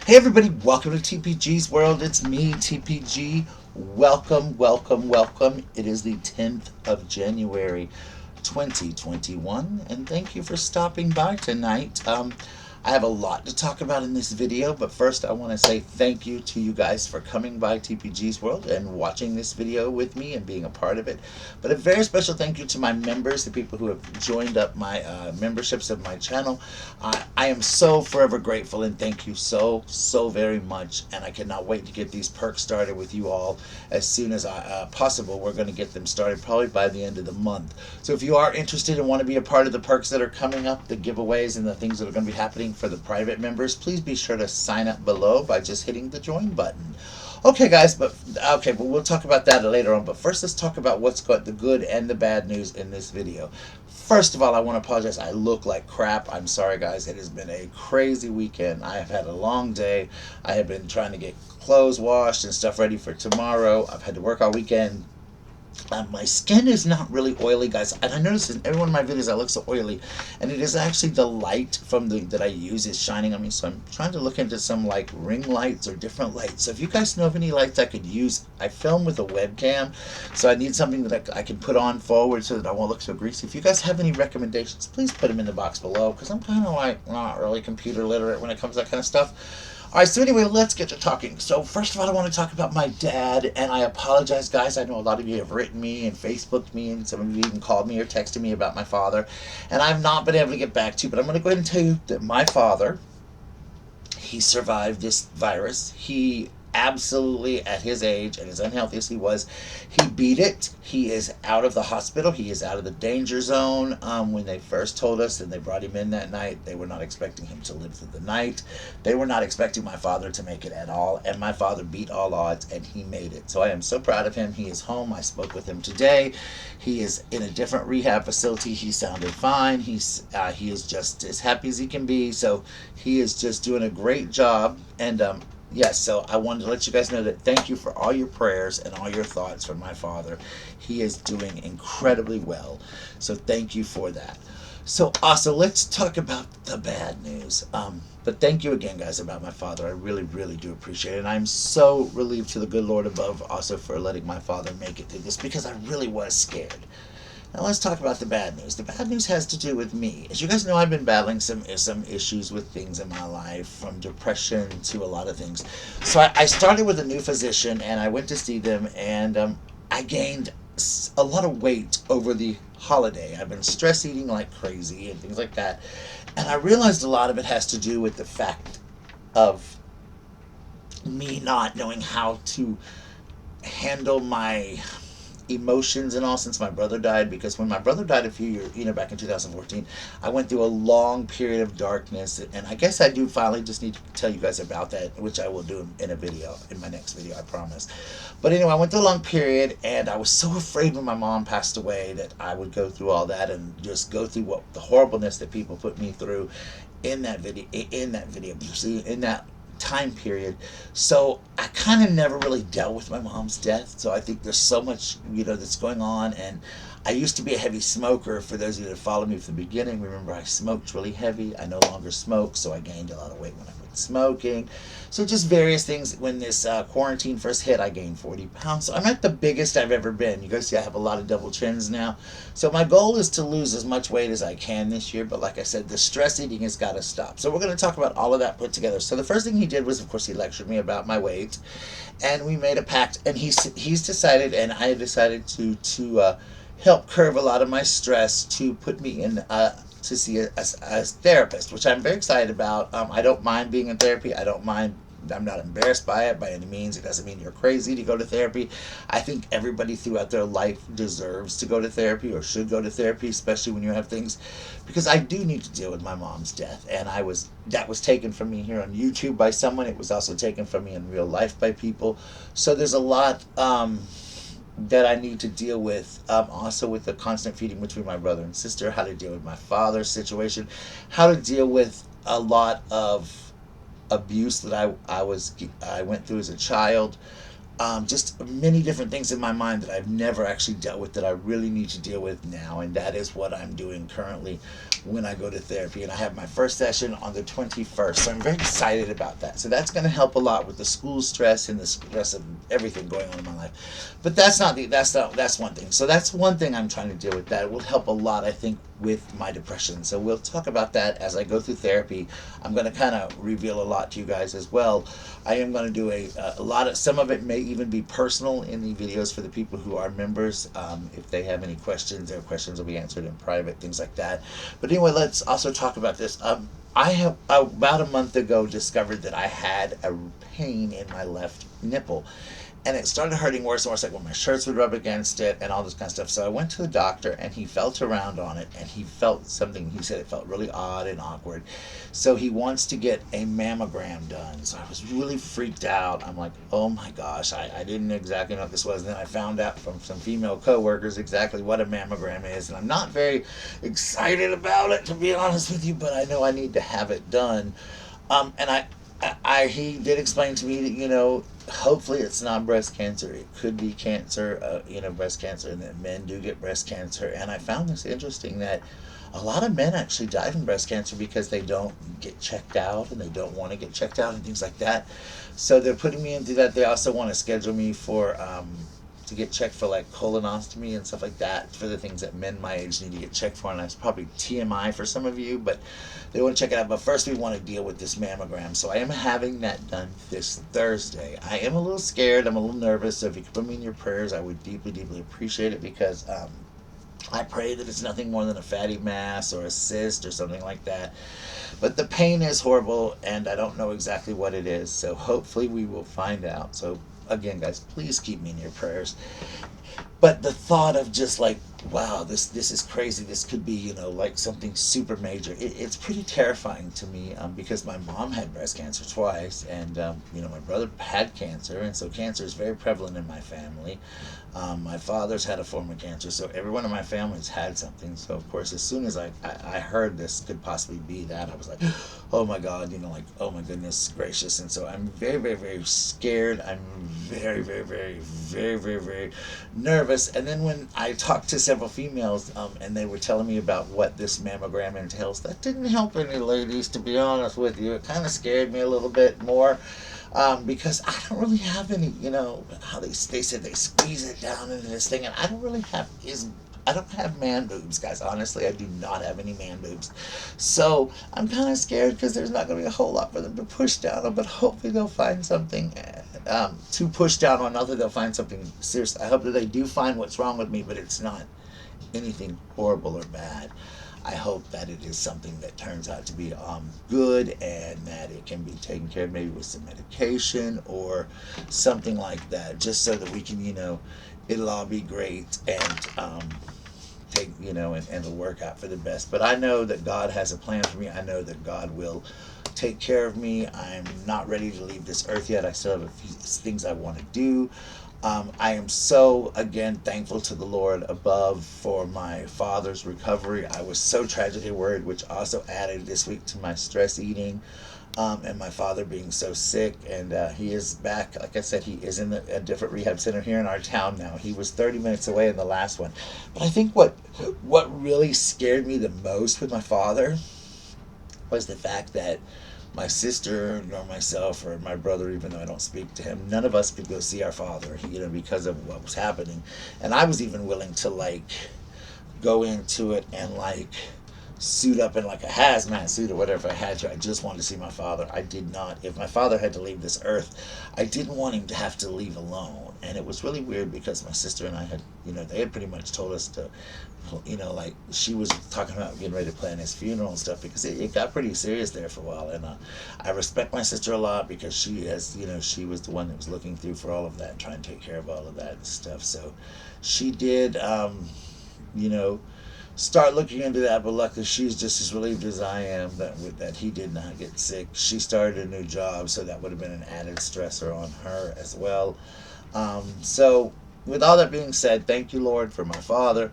Hey everybody, welcome to TPG's world. It's me, TPG. Welcome, welcome, welcome. It is the 10th of January, 2021, and thank you for stopping by tonight. I have a lot to talk about in this video, but first I want to say thank you to you guys for coming by TPG's world and watching this video with me and being a part of it. But a very special thank you to my members, the people who have joined up my memberships of my channel. I am so forever grateful and thank you so very much. And I cannot wait to get these perks started with you all as soon as possible. We're going to get them started probably by the end of the month. So if you are interested and want to be a part of the perks that are coming up, the giveaways and the things that are going to be happening for the private members, please be sure to sign up below by just hitting the join button. Okay, guys, but we'll talk about that later on. But first, let's talk about what's got the good and the bad news in this video. First of all, I want to apologize. I look like crap. I'm sorry, guys. It has been a crazy weekend. I have had a long day. I have been trying to get clothes washed and stuff ready for tomorrow. I've had to work all weekend. My skin is not really oily, guys, and I notice in every one of my videos I look so oily, and it is actually the light from that I use is shining on me. So I'm trying to look into some like ring lights or different lights. So if you guys know of any lights I could use, I film with a webcam, so I need something that I can put on forward so that I won't look so greasy. If you guys have any recommendations, please put them in the box below, because I'm kind of like not really computer literate when it comes to that kind of stuff. Alright, so anyway, let's get to talking. So first of all, I want to talk about my dad, and I apologize, guys. I know a lot of you have written me and Facebooked me, and some of you even called me or texted me about my father, and I've not been able to get back to you, but I'm going to go ahead and tell you that my father, he survived this virus. He absolutely, at his age and as unhealthy as he was, he beat it. He is out of the hospital. He is out of the danger zone. When they first told us and they brought him in that night, they were not expecting him to live through the night. They were not expecting my father to make it at all, and my father beat all odds and he made it. So I am so proud of him. He is home. I spoke with him today. He is in a different rehab facility. He sounded fine. He is just as happy as he can be. So he is just doing a great job. And yes, so I wanted to let you guys know that thank you for all your prayers and all your thoughts for my father. He is doing incredibly well. So thank you for that. So also, let's talk about the bad news. But thank you again, guys, about my father. I really do appreciate it. And I'm so relieved to the good Lord above also for letting my father make it through this, because I really was scared. Now let's talk about the bad news. The bad news has to do with me. As you guys know, I've been battling some issues with things in my life, from depression to a lot of things. So I started with a new physician, and I went to see them, and I gained a lot of weight over the holiday. I've been stress eating like crazy and things like that. And I realized a lot of it has to do with the fact of me not knowing how to handle my emotions and all since my brother died. Because when my brother died a few years, back in 2014, I went through a long period of darkness, and I guess I do finally just need to tell you guys about that, which I will do in a video, in my next video, I promise. But anyway, I went through a long period, and I was so afraid when my mom passed away that I would go through all that and just go through what the horribleness that people put me through in that video, in that time period. So I kind of never really dealt with my mom's death. So I think there's so much, that's going on. And I used to be a heavy smoker. For those of you that follow me from the beginning, remember I smoked really heavy. I no longer smoke, so I gained a lot of weight when I quit smoking. So just various things. When this quarantine first hit, I gained 40 pounds. So I'm at the biggest I've ever been. You guys see I have a lot of double chins now. So my goal is to lose as much weight as I can this year. But like I said, the stress eating has got to stop. So we're going to talk about all of that put together. So the first thing he did was, of course, he lectured me about my weight. And we made a pact. And he's decided, and I have decided to help curb a lot of my stress, to put me in to see a therapist, which I'm very excited about. I don't mind being in therapy. I'm not embarrassed by it by any means. It doesn't mean you're crazy to go to therapy. I think everybody throughout their life deserves to go to therapy, or should go to therapy, especially when you have things, because I do need to deal with my mom's death, and that was taken from me here on YouTube by someone. It was also taken from me in real life by people. So there's a lot that I need to deal with. Also with the constant feuding between my brother and sister, how to deal with my father's situation, how to deal with a lot of abuse that I went through as a child. just many different things in my mind that I've never actually dealt with that I really need to deal with now, and that is what I'm doing currently when I go to therapy. And I have my first session on the 21st, so I'm very excited about that. So that's going to help a lot with the school stress and the stress of everything going on in my life. But that's one thing. So that's one thing I'm trying to deal with. That will help a lot, I think, with my depression. So we'll talk about that as I go through therapy. I'm going to kind of reveal a lot to you guys as well. I am going to do a lot of, some of it may even be personal in the videos for the people who are members. If they have any questions, their questions will be answered in private, things like that. But anyway, let's also talk about this. I have about a month ago discovered that I had a pain in my left nipple, and it started hurting worse and worse, like when my shirts would rub against it and all this kind of stuff. So I went to the doctor, and he felt around on it, and he felt something. He said it felt really odd and awkward. So he wants to get a mammogram done. So I was really freaked out. I'm like, oh my gosh, I didn't exactly know what this was. And then I found out from some female coworkers exactly what a mammogram is, and I'm not very excited about it, to be honest with you, but I know I need to have it done. And he did explain to me that, hopefully it's not breast cancer. It could be cancer, breast cancer, and that men do get breast cancer. And I found this interesting, that a lot of men actually die from breast cancer because they don't get checked out, and they don't want to get checked out and things like that. So they're putting me into that. They also want to schedule me for to get checked for like colonoscopy and stuff like that, for the things that men my age need to get checked for. And that's probably TMI for some of you, but they want to check it out. But first we want to deal with this mammogram. So I am having that done this Thursday. I am a little scared. I'm a little nervous. So if you could put me in your prayers, I would deeply, deeply appreciate it, because I pray that it's nothing more than a fatty mass or a cyst or something like that. But the pain is horrible, and I don't know exactly what it is. So hopefully we will find out. So again, guys, please keep me in your prayers. But the thought of just like, wow, this is crazy. This could be, like something super major. It's pretty terrifying to me, because my mom had breast cancer twice, and my brother had cancer, and so cancer is very prevalent in my family. My father's had a form of cancer, so everyone in my family's had something. So of course, as soon as I heard this could possibly be that, I was like, oh my God, oh my goodness gracious. And so I'm very, very, very scared. I'm very, very, very, very, very, very nervous. And then when I talked to several females, and they were telling me about what this mammogram entails, that didn't help any ladies, to be honest with you. It kind of scared me a little bit more. Because I don't really have any, how they said they squeeze it down into this thing, and I don't have man boobs, guys. Honestly, I do not have any man boobs. So I'm kind of scared, because there's not going to be a whole lot for them to push down on, but hopefully they'll find something to push down on. Not that they'll find something serious. I hope that they do find what's wrong with me, but it's not anything horrible or bad. I hope that it is something that turns out to be good, and that it can be taken care of, maybe with some medication or something like that, just so that we can, it'll all be great, and take, and it'll work out for the best. But I know that God has a plan for me. I know that God will take care of me. I'm not ready to leave this earth yet. I still have a few things I want to do. I am so, again, thankful to the Lord above for my father's recovery. I was so tragically worried, which also added this week to my stress eating, and my father being so sick. And he is back. Like I said, he is in a different rehab center here in our town now. He was 30 minutes away in the last one. But I think what really scared me the most with my father was the fact that my sister, nor myself, or my brother, even though I don't speak to him, none of us could go see our father, because of what was happening. And I was even willing to, go into it and, suit up in, a hazmat suit or whatever I had to. I just wanted to see my father. I did not. If my father had to leave this earth, I didn't want him to have to leave alone. And it was really weird, because my sister and I had, they had pretty much told us to, she was talking about getting ready to plan his funeral and stuff, because it got pretty serious there for a while. And I respect my sister a lot, because she has, she was the one that was looking through for all of that and trying to take care of all of that and stuff. So she did, start looking into that, but luckily she's just as relieved as I am that he did not get sick. She started a new job, so that would have been an added stressor on her as well. So with all that being said, thank you, Lord, for my father.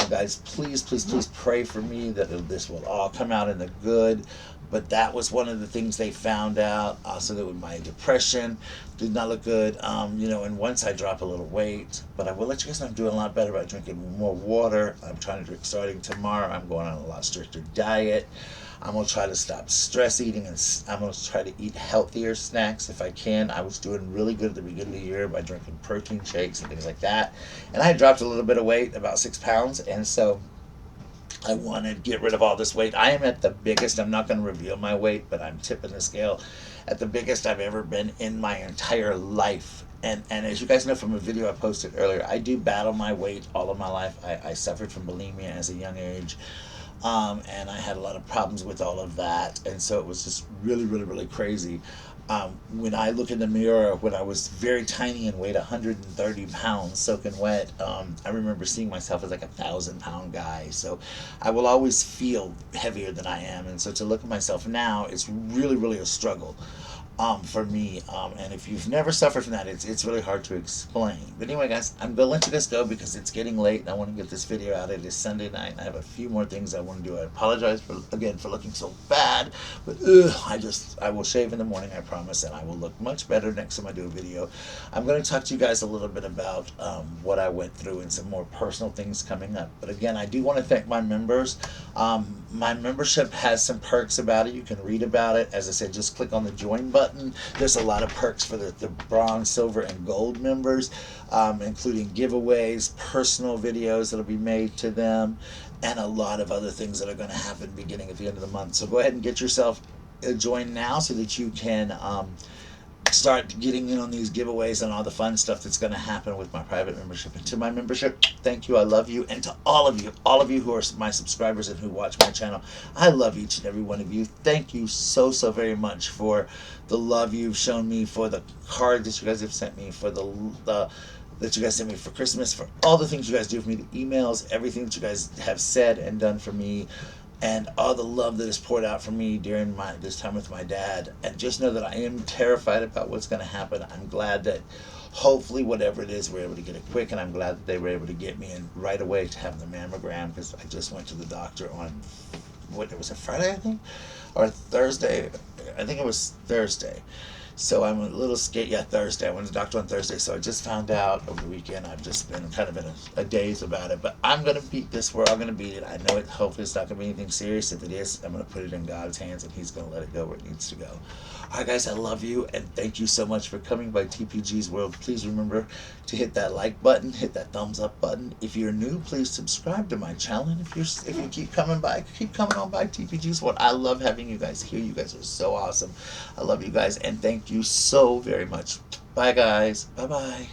Guys, please, please, please pray for me that this will all come out in the good. But that was one of the things they found out. Also, that with my depression did not look good. And once I drop a little weight, but I will let you guys know I'm doing a lot better by drinking more water. I'm trying to drink starting tomorrow. I'm going on a lot stricter diet. I'm gonna try to stop stress eating, and I'm gonna try to eat healthier snacks if I can. I was doing really good at the beginning of the year by drinking protein shakes and things like that, and I dropped a little bit of weight, about 6 pounds, and so I want to get rid of all this weight. I am at the biggest. I'm not going to reveal my weight, but I'm tipping the scale at the biggest I've ever been in my entire life. And as you guys know from a video I posted earlier, I do battle my weight all of my life. I suffered from bulimia as a young age. And I had a lot of problems with all of that, and so it was just really, really, really crazy. When I look in the mirror, when I was very tiny and weighed 130 pounds, soaking wet, I remember seeing myself as like 1,000 pound guy. So I will always feel heavier than I am, and so to look at myself now, it's really, really a struggle. For me. And if you've never suffered from that, it's really hard to explain. But anyway, guys, I'm gonna let you guys go because it's getting late and I want to get this video out. It is Sunday night and I have a few more things I want to do. I apologize for looking so bad, but I will shave in the morning, I promise, and I will look much better next time I do a video. I'm going to talk to you guys a little bit about what I went through and some more personal things coming up. But again, I do want to thank my members. My membership has some perks about it. You can read about it. As I said, just click on the join button. There's a lot of perks for the bronze, silver, and gold members, including giveaways, personal videos that'll be made to them, and a lot of other things that are going to happen beginning at the end of the month. So go ahead and get yourself joined now so that you can start getting in on these giveaways and all the fun stuff that's going to happen with my private membership. And to my membership, thank you, I love you. And to all of you who are my subscribers and who watch my channel, I love each and every one of you. Thank you so very much for the love you've shown me, for the card that you guys have sent me, for the that you guys sent me for Christmas, for all the things you guys do for me, the emails, everything that you guys have said and done for me, and all the love that is poured out for me during this time with my dad. And just know that I am terrified about what's going to happen. I'm glad that hopefully whatever it is, we're able to get it quick, and I'm glad that they were able to get me in right away to have the mammogram, because I just went to the doctor on, it was a Friday, I think, or Thursday. I think it was Thursday. So I'm a little scared. Yeah, Thursday. I went to the doctor on Thursday, so I just found out over the weekend. I've just been kind of in a daze about it. But I'm going to beat this. We're all going to beat it. I know it. Hopefully it's not going to be anything serious. If it is, I'm going to put it in God's hands, and He's going to let it go where it needs to go. All right, guys, I love you, and thank you so much for coming by TPG's World. Please remember to hit that like button, hit that thumbs up button. If you're new, please subscribe to my channel. And if you keep coming by, keep coming on by TPG's World. I love having you guys here. You guys are so awesome. I love you guys, and thank you so very much. Bye, guys. Bye-bye.